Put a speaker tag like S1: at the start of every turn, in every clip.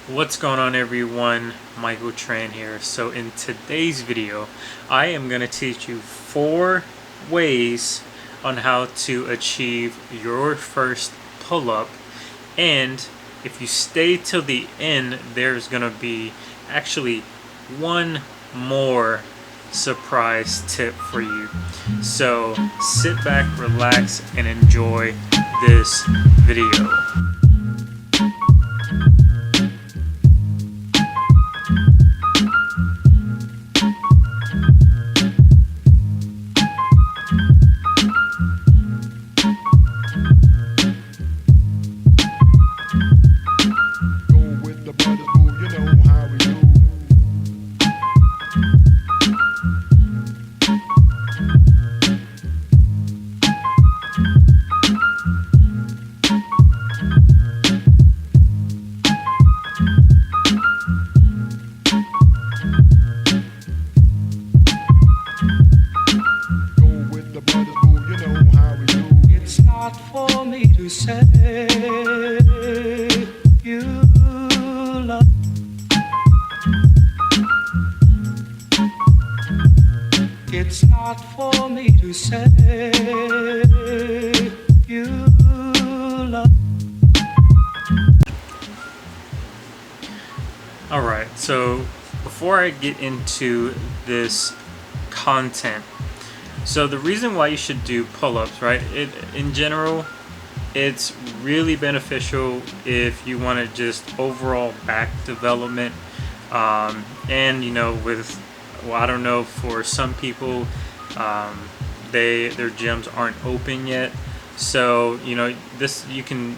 S1: What's going on, everyone? Michael Tran here. So in today's video I am going to teach you 4 ways on how to achieve your first pull-up, and if you stay till the end there's going to be actually one more surprise tip for you. So sit back, relax, and enjoy this video.
S2: It's not for me to say you love. It's not for me to say you love.
S1: Alright, so before I get into this content, so the reason why you should do pull-ups, right? In general, it's really beneficial if you want to just overall back development. And you know, I don't know, for some people, their gyms aren't open yet. So you know, you can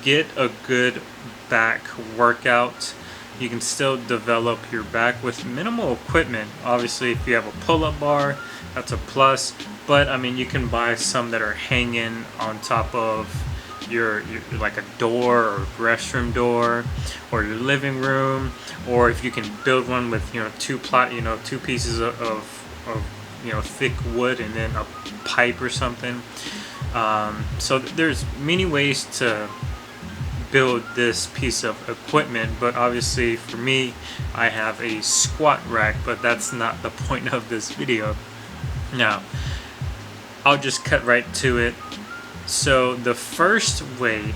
S1: get a good back workout. You can still develop your back with minimal equipment. Obviously, if you have a pull-up bar, that's a plus, but I mean, you can buy some that are hanging on top of your like a door or restroom door or your living room, or if you can build one with two pieces of thick wood and then a pipe or something. So there's many ways to build this piece of equipment, but obviously for me, I have a squat rack, but that's not the point of this video. Now, I'll just cut right to it. So the first way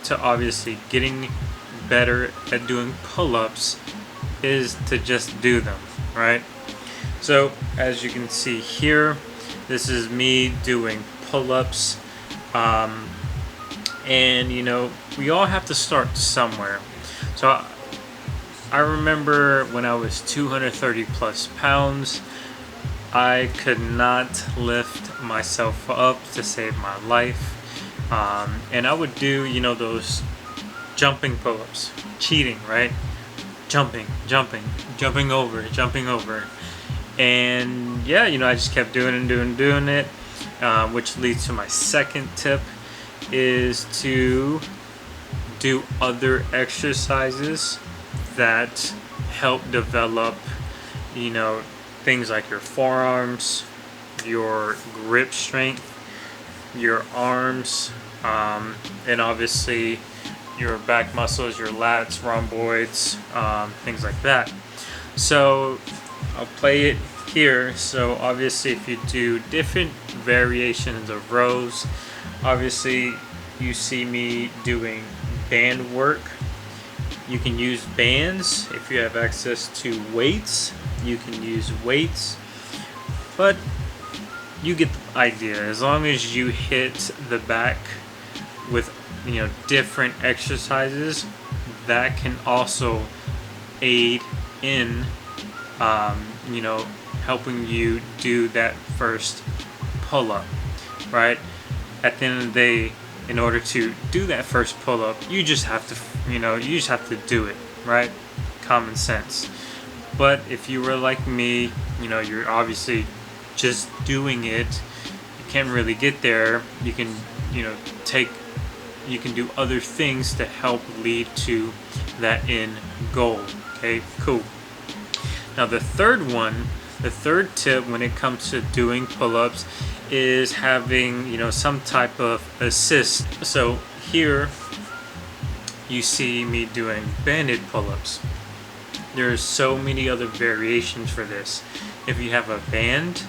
S1: to obviously getting better at doing pull-ups is to just do them, right? So as you can see here, this is me doing pull-ups, and we all have to start somewhere. So I remember when I was 230 plus pounds, I could not lift myself up to save my life, and I would do those jumping pull-ups, cheating, right? Jumping over, and yeah, I just kept doing it, which leads to my second tip, is to do other exercises that help develop things like your forearms, your grip strength, your arms, and obviously your back muscles, your lats, rhomboids, things like that. So I'll play it here. So obviously, if you do different variations of rows, obviously you see me doing band work. You can use bands if you have access to weights. You can use weights, but you get the idea. As long as you hit the back with different exercises, that can also aid in helping you do that first pull-up, right? At the end of the day, in order to do that first pull-up, you just have to do it, right? Common sense. But if you were like me, you're obviously just doing it, you can't really get there. You can do other things to help lead to that end goal. Okay, cool. Now the third tip when it comes to doing pull-ups is having some type of assist. So here you see me doing banded pull-ups. There's so many other variations for this. If you have a band,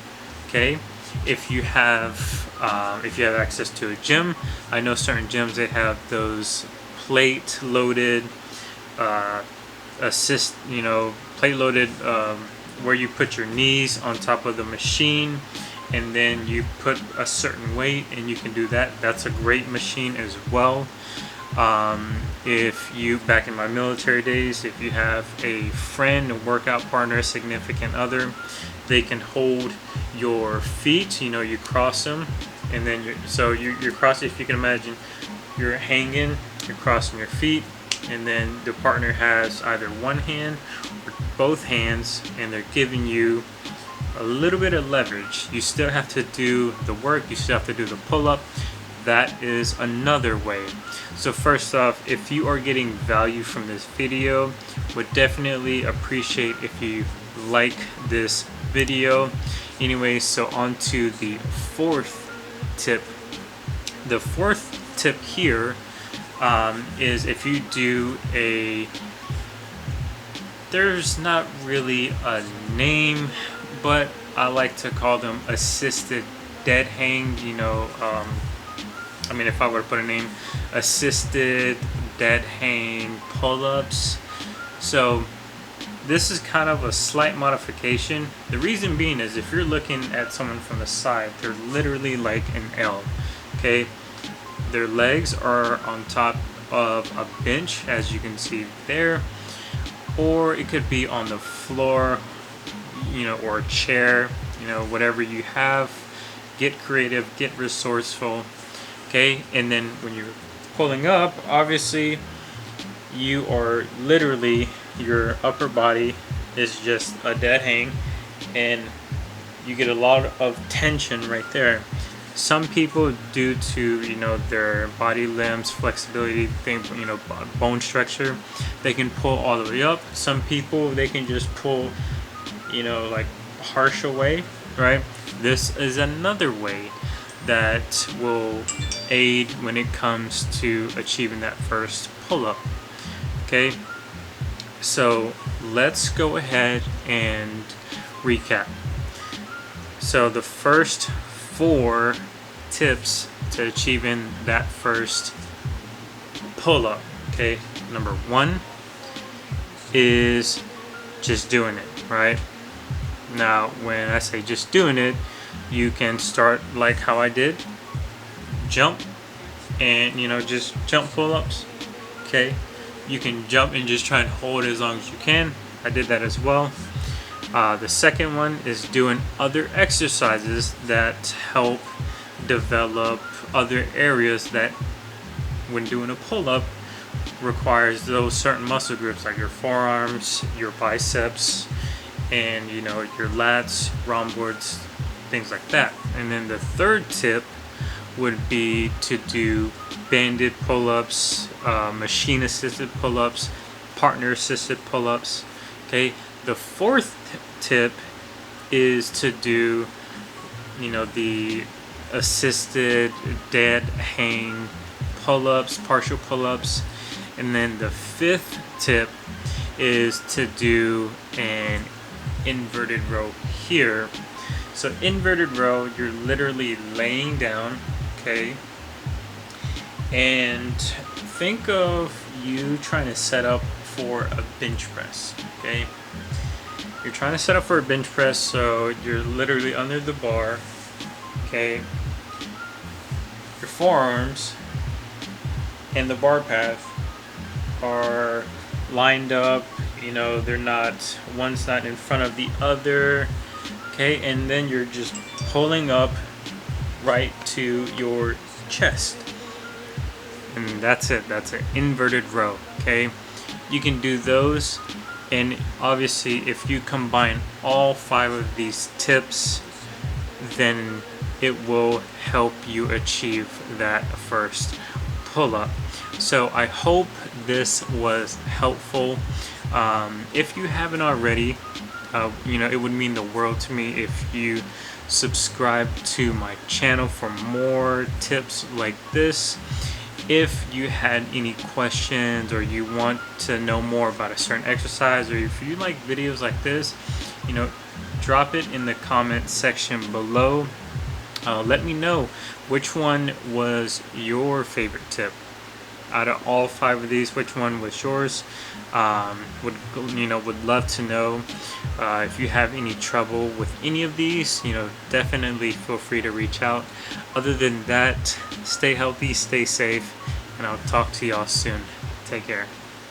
S1: okay, if you have access to a gym, I know certain gyms, they have those plate loaded plate loaded where you put your knees on top of the machine and then you put a certain weight and you can do that. That's a great machine as well. If you, back in my military days, if you have a friend, a workout partner, a significant other, they can hold your feet, you cross them, and then you're crossing. If you can imagine, you're hanging, you're crossing your feet, and then the partner has either one hand or both hands, and they're giving you a little bit of leverage. You still have to do the work, you still have to do the pull-up. That is another way. So first off, if you are getting value from this video, would definitely appreciate if you like this video. Anyway, so on to the fourth tip. The fourth tip here is if you do there's not really a name, but I like to call them assisted dead hang, if I were to put a name, assisted dead hang pull-ups. So this is kind of a slight modification. The reason being is if you're looking at someone from the side, they're literally like an L, okay? Their legs are on top of a bench, as you can see there, or it could be on the floor, or a chair, whatever you have. Get creative, get resourceful. Okay, and then when you're pulling up, obviously you are literally, your upper body is just a dead hang, and you get a lot of tension right there. Some people, due to their body limbs, flexibility, bone structure, they can pull all the way up. Some people, they can just pull, like harsh away, right? This is another way that will aid when it comes to achieving that first pull-up. Okay, so let's go ahead and recap. So the first 4 tips to achieving that first pull-up. Okay, number 1 is just doing it, right? Now, when I say just doing it, you can start like how I did, jump, and just jump pull-ups. Okay, you can jump and just try and hold as long as you can. I did that as well. The second one is doing other exercises that help develop other areas that, when doing a pull-up, requires those certain muscle groups, like your forearms, your biceps, and your lats, rhomboids, things like that. And then the third tip would be to do banded pull-ups, machine assisted pull-ups, partner assisted pull-ups. Okay, the fourth tip is to do the assisted dead hang pull-ups, partial pull-ups. And then the fifth tip is to do an inverted row here. So inverted row, you're literally laying down, okay? And think of you trying to set up for a bench press, okay? You're trying to set up for a bench press, so you're literally under the bar, okay? Your forearms and the bar path are lined up, they're not, one's not in front of the other, okay? And then you're just pulling up right to your chest, and that's it. That's an inverted row, okay? You can do those, and obviously if you combine all 5 of these tips, then it will help you achieve that first pull-up. So I hope this was helpful. If you haven't already, it would mean the world to me if you subscribe to my channel for more tips like this. if you had any questions or you want to know more about a certain exercise, or if you like videos like this, you know, drop it in the comment section below. Let me know which one was your favorite tip out of all 5 of these. Which one was yours? Would love to know. If you have any trouble with any of these, definitely feel free to reach out. Other than that, stay healthy, stay safe, and I'll talk to y'all soon. Take care.